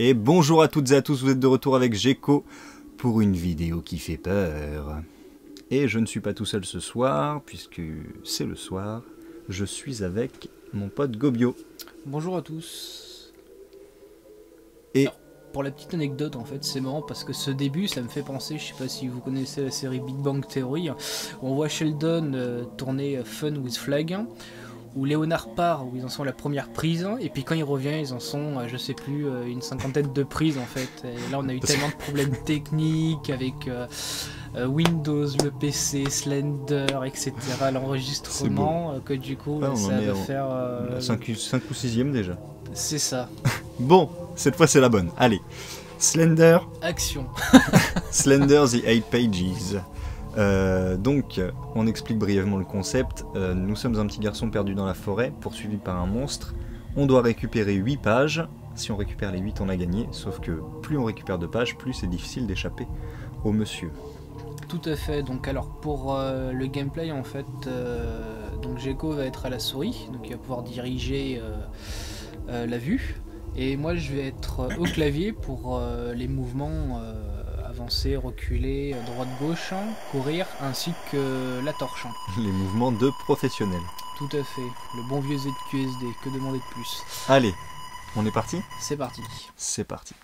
Et bonjour à toutes et à tous, vous êtes de retour avec Gecko pour une vidéo qui fait peur. Et je ne suis pas tout seul ce soir, puisque c'est le soir, je suis avec mon pote Gobio. Bonjour à tous. Et Alors, pour la petite anecdote, en fait, c'est marrant parce que ce début, ça me fait penser, je sais pas si vous connaissez la série Big Bang Theory, où on voit Sheldon tourner Fun with Flag, où Léonard part, où ils en sont à la première prise, et puis quand il revient, ils en sont, je sais plus, une cinquantaine de prises en fait. Et là, on a eu tellement de problèmes techniques avec Windows, le PC, Slender, etc., l'enregistrement, que du coup, on ça en est va au faire. 5 ou 6ème déjà. C'est ça. Bon, cette fois c'est la bonne. Allez, Slender, Action. Slender the 8 Pages. Donc, on explique brièvement le concept. Nous sommes un petit garçon perdu dans la forêt, poursuivi par un monstre. On doit récupérer 8 pages. Si on récupère les 8, on a gagné. Sauf que plus on récupère de pages, plus c'est difficile d'échapper au monsieur. Tout à fait. Donc alors pour le gameplay en fait, donc Gecko va être à la souris, donc il va pouvoir diriger la vue, et moi je vais être au clavier pour les mouvements avancer, reculer, droite-gauche, courir, ainsi que la torche. Les mouvements de professionnels. Tout à fait. Le bon vieux ZQSD. Que demander de plus? Allez, on est parti ? C'est parti. C'est parti.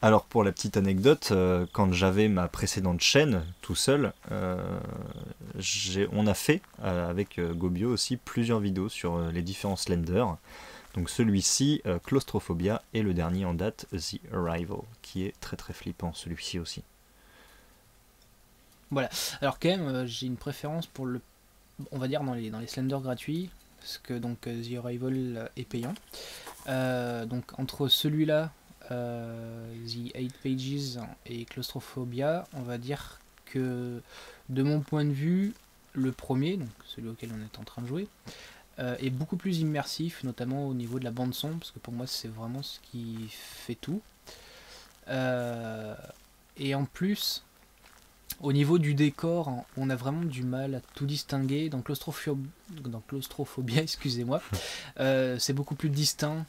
Alors pour la petite anecdote, quand j'avais ma précédente chaîne tout seul, on a fait avec Gobio aussi plusieurs vidéos sur les différents Slender. Donc celui-ci, Claustrophobia, et le dernier en date, The Arrival, qui est très très flippant, celui-ci aussi. Voilà. Alors quand même, j'ai une préférence pour le, on va dire dans les Slender gratuits, parce que donc The Arrival est payant. Donc entre celui-là, The 8 Pages et Claustrophobia, on va dire que de mon point de vue, le premier, donc celui auquel on est en train de jouer, est beaucoup plus immersif, notamment au niveau de la bande son, parce que pour moi c'est vraiment ce qui fait tout. Et en plus, au niveau du décor, on a vraiment du mal à tout distinguer. Dans Claustrophobia, excusez-moi, c'est beaucoup plus distinct.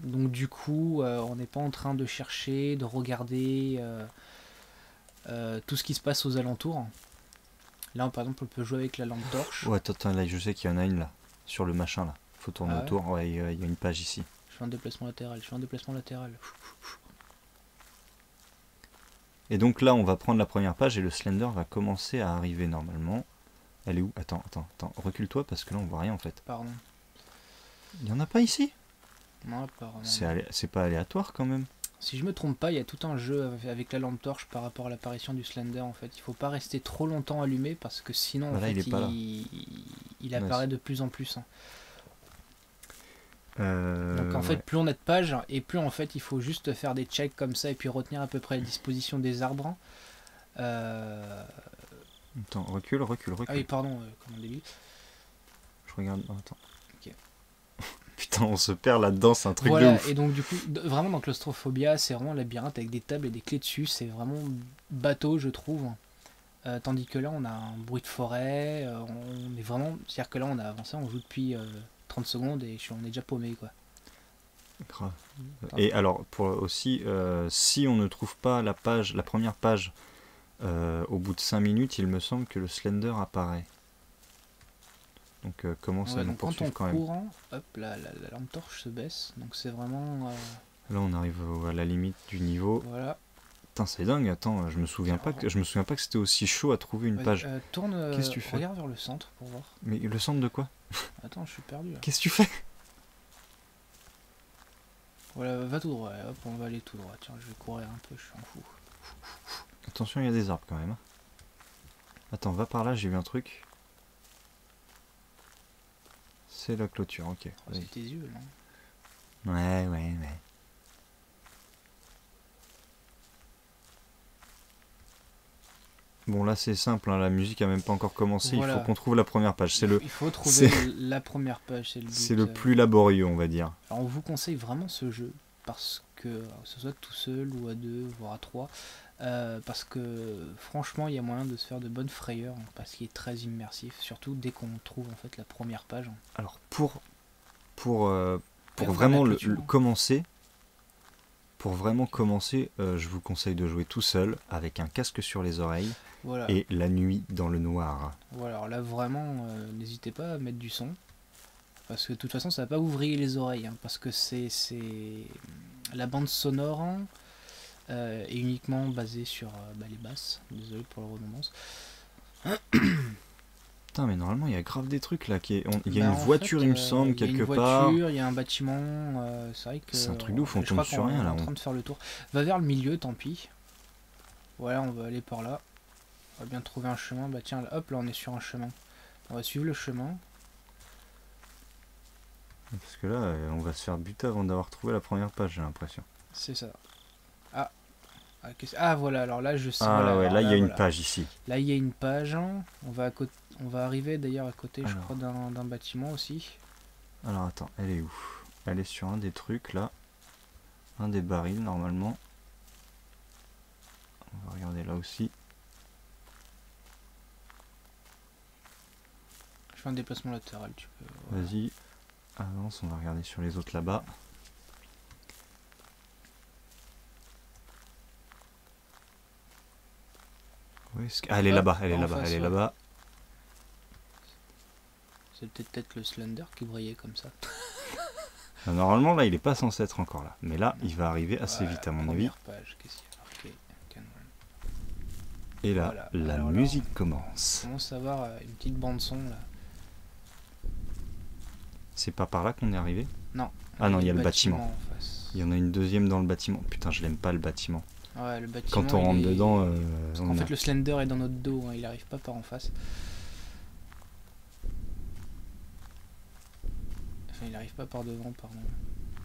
Donc du coup, on n'est pas en train de chercher, de regarder tout ce qui se passe aux alentours. Là, par exemple, on peut jouer avec la lampe torche. Ouais, attends, là, je sais qu'il y en a une là, sur le machin là. Faut tourner Ah ouais. autour, ouais, il y a une page ici. Je fais un déplacement latéral, je fais un déplacement latéral. Et donc là, on va prendre la première page et le Slender va commencer à arriver normalement. Elle est où? Attends, recule-toi parce que là, on voit rien en fait. Pardon. Il y en a pas ici? Non, apparemment. C'est pas aléatoire quand même. Si je me trompe pas, il y a tout un jeu avec la lampe torche par rapport à l'apparition du Slender en fait. Il faut pas rester trop longtemps allumé parce que sinon en Bah là, fait, il est pas là. il apparaît de plus en plus. Donc en fait, Ouais. plus on a de pages et plus en fait il faut juste faire des checks comme ça et puis retenir à peu près la disposition des arbres. Attends, recule. Ah oui, pardon, comme on dit. Je regarde. Oh, attends. Ok. Putain, on se perd là-dedans, c'est un truc de Voilà, ouf. et donc du coup, vraiment dans Claustrophobia, c'est vraiment un labyrinthe avec des tables et des clés dessus, c'est vraiment bateau, je trouve. Tandis que là, on a un bruit de forêt, on est vraiment. C'est-à-dire que là, on a avancé, on joue depuis 30 secondes et on est déjà paumé, quoi. Grave. Attends. Et alors, pour aussi, si on ne trouve pas la première page, au bout de 5 minutes, il me semble que le Slender apparaît. Donc commence Ouais, à nous donc quand poursuivre on quand même. court, hop, la lampe torche se baisse, donc c'est vraiment. Là, on arrive à la limite du niveau. Voilà. Putain, c'est dingue. Attends, je me souviens pas que c'était aussi chaud à trouver une page. Tourne, Qu'est-ce que tu fais? regarde vers le centre pour voir. Mais le centre de quoi? Attends, je suis perdu là. Qu'est-ce que tu fais? Voilà, va tout droit, hop, on va aller tout droit. Tiens, je vais courir un peu, je suis un fou. Attention, il y a des arbres quand même. Attends, va par là, j'ai vu un truc. C'est la clôture, ok. Oh, c'est tes yeux, non? Ouais. Bon, là c'est simple, hein, la musique a même pas encore commencé, Voilà. il faut qu'on trouve la première page. Il faut trouver la première page, c'est le but. C'est le plus laborieux, on va dire. Alors on vous conseille vraiment ce jeu, parce que ce soit tout seul ou à deux, voire à trois, parce que franchement il y a moyen de se faire de bonnes frayeurs, parce qu'il est très immersif, surtout dès qu'on trouve en fait la première page. Alors pour Faire vraiment la le clôture. commencer, pour vraiment commencer, je vous conseille de jouer tout seul, avec un casque sur les oreilles, Voilà. et la nuit dans le noir. Voilà, alors là vraiment, n'hésitez pas à mettre du son. Parce que de toute façon, ça va pas vous vriller les oreilles. Hein, parce que c'est la bande sonore est uniquement basée sur les basses. Désolé pour la redondance. Putain, mais normalement, il y a grave des trucs là. Il y a Bah, une en voiture, fait, il me semble, quelque il y a une part. voiture, il y a un bâtiment. C'est vrai que C'est un truc de ouf, on je tombe crois sur qu'on rien est là. en train de faire le tour. Va vers le milieu, tant pis. Voilà, on va aller par là. On va bien trouver un chemin. Bah tiens, hop, là on est sur un chemin. On va suivre le chemin. Parce que là, on va se faire buter avant d'avoir trouvé la première page, j'ai l'impression. C'est ça. Ah. Ah voilà, alors là je sais. Ah voilà, ouais, alors là il y a une voilà. page ici. Là il y a une page. On va, on va arriver d'ailleurs à côté, je Alors. crois, d'un bâtiment aussi. Alors attends, elle est où? Elle est sur un des trucs là. Un des barils normalement. On va regarder là aussi. Je fais un déplacement latéral, tu peux. Voilà. Vas-y, avance, on va regarder sur les autres là-bas. Ah, elle est là-bas, elle est en là-bas, face, elle est ouais. là-bas. C'est peut-être le Slender qui brillait comme ça. Normalement là il est pas censé être encore là. Mais là il va arriver assez vite à mon avis. Première page, qu'est-ce qu'il y a marqué? Et là, Voilà. la Alors là, musique on commence. commence à avoir une petite bande son là. C'est pas par là qu'on est arrivé? Non. Ah non, il y a le bâtiment. En face. Il y en a une deuxième dans le bâtiment. Putain, je l'aime pas le bâtiment. Ouais, le bâtiment. Quand on rentre dedans, En fait, le Slender est dans notre dos, hein, il arrive pas par en face. Enfin, il arrive pas par devant, pardon.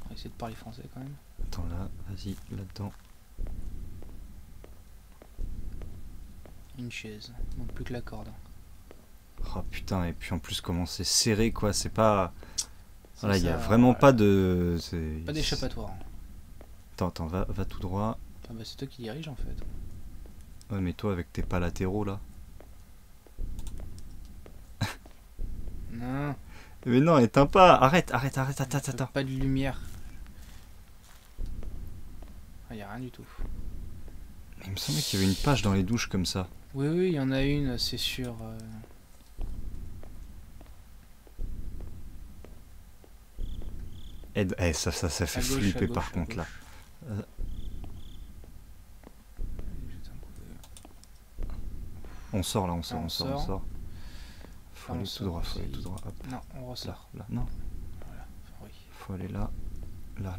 On va essayer de parler français quand même. Attends là, vas-y, là-dedans. Une chaise, non plus que la corde. Oh putain, et puis en plus comment c'est serré quoi, c'est pas... Voilà, il y a ça, vraiment voilà. pas de... Pas d'échappatoire. Attends, va tout droit. Ah bah c'est toi qui dirige en fait. Ouais mais toi avec tes pas latéraux là. Non. Mais non, éteins pas, arrête, attends. Pas de lumière. Ah, y a rien du tout. Mais il me semblait qu'il y avait une page dans les douches comme ça. Oui, il y en a une, c'est sûr. Ça fait À gauche, flipper à gauche, par à contre là. gauche. On sort là, on sort. Faut Ah, aller on tout sort droit, faut aussi. aller tout droit. Hop. Non, on ressort. Là, non. Voilà. Oui. Faut aller là. Là.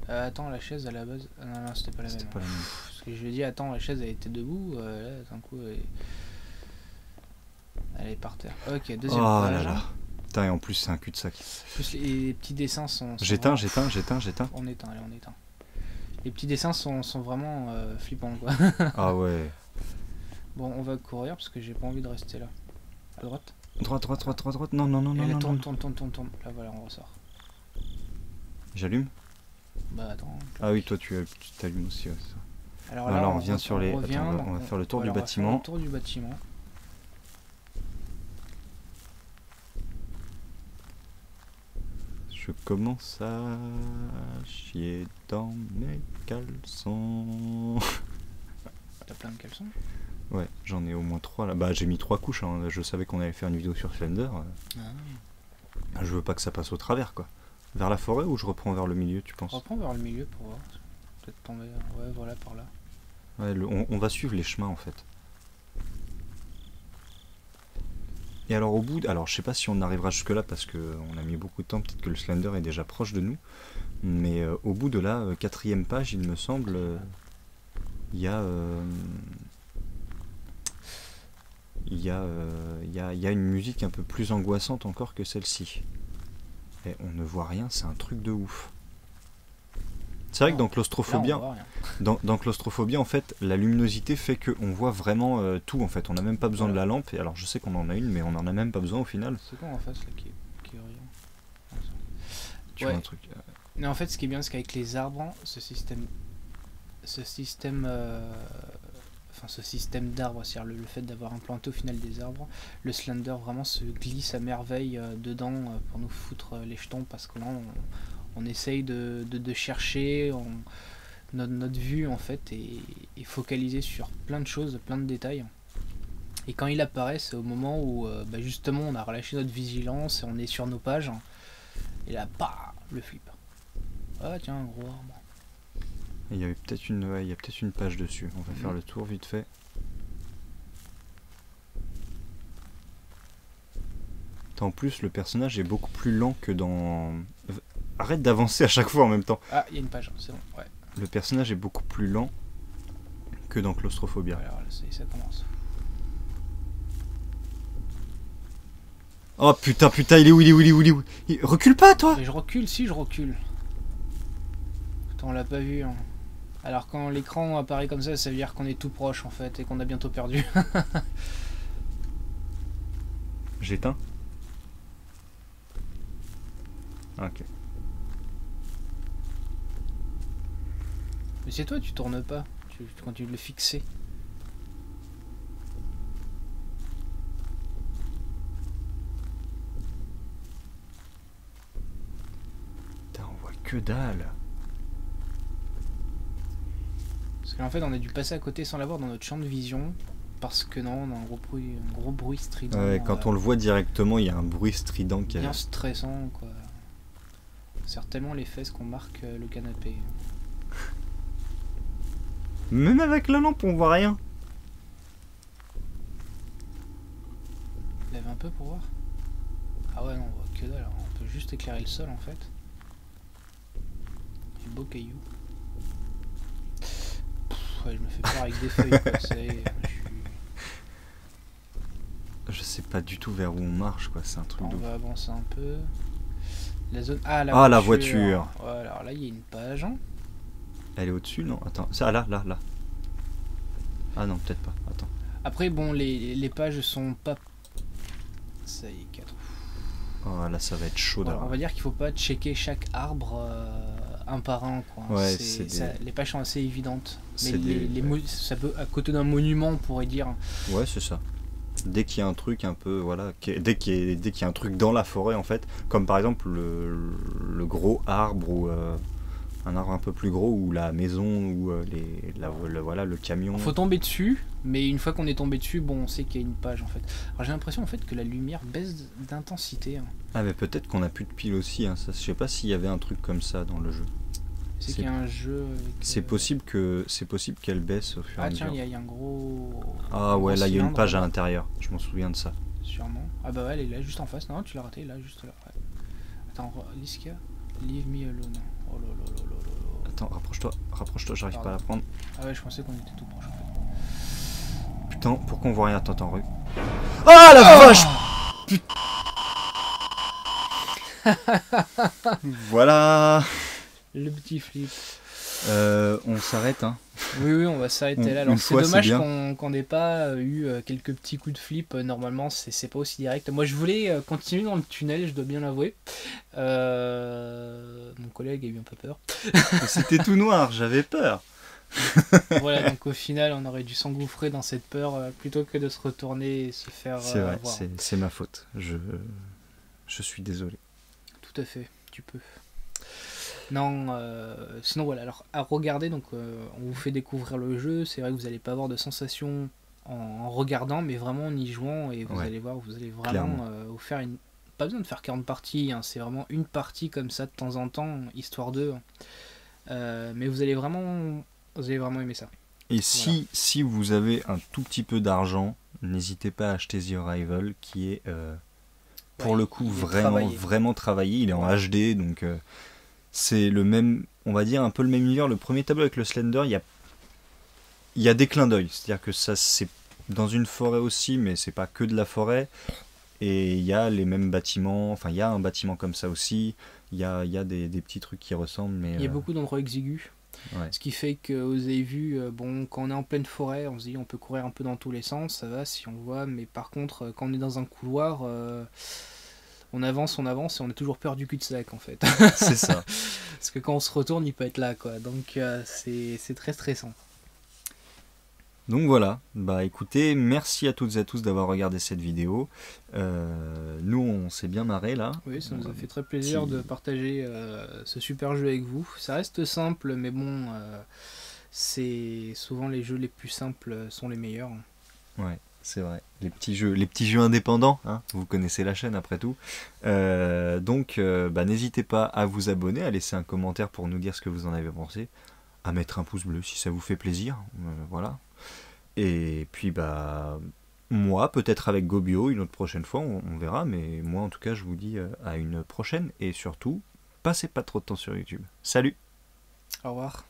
Attends, la chaise à la base. Ah, non, c'était pas la même. C'était pas la même. Parce que je lui ai dit, attends, la chaise elle était debout. Là, d'un coup, elle est par terre. Ok, deuxième Oh page. là là. Putain, et en plus, c'est un cul-de-sac. Plus les petits dessins sont. J'éteins. On éteint, allez, on éteint. Les petits dessins sont vraiment flippants quoi. Ah ouais. Bon, on va courir parce que j'ai pas envie de rester là. À droite. Droite. Non. Et là, non. tourne. Là, voilà, on ressort. J'allume? Bah, attends. Ah oui, toi, tu t'allumes aussi. Ouais, ça. Alors là, là, on revient sur les... revient, Attends, donc on va faire le tour voilà, du bâtiment. On va faire le tour du bâtiment. Je commence à chier dans mes caleçons. T'as plein de caleçons? Ouais, j'en ai au moins 3 là. Bah, j'ai mis 3 couches. Hein. Je savais qu'on allait faire une vidéo sur Slender. Je veux pas que ça passe au travers quoi. Vers la forêt ou je reprends vers le milieu, tu penses? Reprends vers le milieu pour voir. Peut-être tomber. Ouais, voilà, par là. Ouais, on va suivre les chemins en fait. Et alors au bout, alors je sais pas si on arrivera jusque là parce que on a mis beaucoup de temps, peut-être que le Slender est déjà proche de nous, mais au bout de la 4e page, il me semble, il y a une musique un peu plus angoissante encore que celle-ci. Et on ne voit rien, c'est un truc de ouf. C'est vrai que dans Claustrophobia, dans Claustrophobia, en fait, la luminosité fait qu'on voit vraiment tout, en fait. On n'a même pas besoin de la lampe. Et alors, je sais qu'on en a une, mais on en a même pas besoin au final. C'est quoi en face là qui est rien? Tu vois un truc. Mais en fait, ce qui est bien, c'est qu'avec les arbres, ce système d'arbres, c'est-à-dire le fait d'avoir implanté au final des arbres, le Slender vraiment se glisse à merveille dedans pour nous foutre les jetons parce que là On essaye de chercher notre vue en fait et focaliser sur plein de choses, plein de détails. Et quand il apparaît, c'est au moment où justement on a relâché notre vigilance et on est sur nos pages. Et là, bah, le flip. Ah tiens, un gros arbre. Il y avait peut-être une page dessus. On va faire le tour vite fait. En plus, le personnage est beaucoup plus lent que dans... Arrête d'avancer à chaque fois en même temps. Ah, il y a une page, c'est bon, ouais. Le personnage est beaucoup plus lent que dans Claustrophobia. Alors là, ça commence. Oh putain, il est où, recule pas, toi. Mais je recule, si je recule. Putain, on l'a pas vu, hein. Alors quand l'écran apparaît comme ça veut dire qu'on est tout proche en fait et qu'on a bientôt perdu. J'éteins. Ok. Mais c'est toi, tu tournes pas. Tu continues de le fixer. Putain, on voit que dalle. Parce qu'en fait, on a dû passer à côté sans l'avoir dans notre champ de vision. Parce que non, on a un gros bruit strident. Ouais, quand on le voit directement, il y a un bruit strident qui bien stressant, quoi. C'est tellement les fesses qu'on marque le canapé. Même avec la lampe, on voit rien. Lève un peu pour voir. Ah ouais, non, on voit que dalle. Alors, on peut juste éclairer le sol en fait. Du beau caillou. Ouais, je me fais peur avec des feuilles, quoi. Je sais pas du tout vers où on marche, quoi. C'est un truc de... On va avancer un peu. La zone... la voiture. Voilà, alors là, il y a une page. Hein. Elle est au-dessus, non? Attends, ça, là. Ah non, peut-être pas. Attends. Après, bon, les pages sont pas... Ça y est, 4. Oh, là, ça va être chaud. Voilà, on va dire qu'il faut pas checker chaque arbre un par un, quoi. Ouais, les pages sont assez évidentes. Mais ouais. ça peut, à côté d'un monument, on pourrait dire... Ouais, c'est ça. Dès qu'il y a un truc un peu, voilà, dès qu'il y a un truc dans la forêt en fait, comme par exemple le gros arbre ou un arbre un peu plus gros ou la maison ou voilà, le camion. Faut tomber dessus, mais une fois qu'on est tombé dessus, bon, on sait qu'il y a une page en fait. Alors j'ai l'impression en fait que la lumière baisse d'intensité. Hein. Ah mais peut-être qu'on a plus de piles aussi, hein. Ça, je sais pas s'il y avait un truc comme ça dans le jeu. C'est qu'il y a un jeu avec... C'est possible qu'elle baisse au fur et à mesure. Ah tiens, il y a un gros... Ah ouais, là il y a une page à l'intérieur, je m'en souviens de ça. Sûrement. Ah bah ouais, elle est là, juste en face. Non, tu l'as raté, là, juste là. Ouais. Attends, Liska, leave me alone. Oh là là là là là. Attends, rapproche-toi, j'arrive pas à la prendre. Ah ouais, je pensais qu'on était tout proche en fait. Putain, pourquoi on voit rien? Attends, Ah la vache! Putain. Voilà. Le petit flip. On s'arrête, hein. Oui, on va s'arrêter là. Alors c'est dommage qu'on n'ait pas eu quelques petits coups de flip. Normalement, c'est pas aussi direct. Moi, je voulais continuer dans le tunnel, je dois bien l'avouer. Mon collègue a eu un peu peur. C'était tout noir, j'avais peur. Voilà, donc au final, on aurait dû s'engouffrer dans cette peur plutôt que de se retourner et se faire C'est vrai, voir. c'est ma faute. Je suis désolé. Tout à fait, tu peux. Non, sinon voilà, alors à regarder, donc on vous fait découvrir le jeu, c'est vrai que vous n'allez pas avoir de sensation en regardant, mais vraiment en y jouant, et vous allez voir, vous allez vraiment vous faire une... Pas besoin de faire 40 parties, hein, c'est vraiment une partie comme ça de temps en temps, histoire de... mais vous allez vraiment aimer ça. Et si vous avez un tout petit peu d'argent, n'hésitez pas à acheter The Arrival, qui est pour le coup vraiment travaillé, il est en HD, donc... c'est le même, on va dire un peu le même univers. Le premier tableau avec le Slender, il y a des clins d'œil. C'est-à-dire que ça, c'est dans une forêt aussi, mais c'est pas que de la forêt. Et il y a les mêmes bâtiments. Enfin, il y a un bâtiment comme ça aussi. Il y a des petits trucs qui ressemblent. Mais il y a beaucoup d'endroits exigus. Ouais. Ce qui fait que vous avez vu, bon, quand on est en pleine forêt, on se dit on peut courir un peu dans tous les sens, ça va si on voit. Mais par contre, quand on est dans un couloir... on avance et on a toujours peur du cul-de-sac en fait. C'est ça. Parce que quand on se retourne, il peut être là quoi. Donc c'est très stressant. Donc voilà, bah écoutez, merci à toutes et à tous d'avoir regardé cette vidéo. Nous on s'est bien marré là. Oui, ça nous a fait très Petit- plaisir de partager ce super jeu avec vous. Ça reste simple, mais bon, c'est souvent les jeux les plus simples sont les meilleurs. Ouais, c'est vrai. Les petits jeux indépendants, hein, vous connaissez la chaîne après tout. Donc bah, n'hésitez pas à vous abonner, à laisser un commentaire pour nous dire ce que vous en avez pensé, à mettre un pouce bleu si ça vous fait plaisir. Voilà. Et puis bah moi, peut-être avec Gobio, une autre prochaine fois, on verra, mais moi en tout cas je vous dis à une prochaine et surtout, passez pas trop de temps sur YouTube. Salut! Au revoir.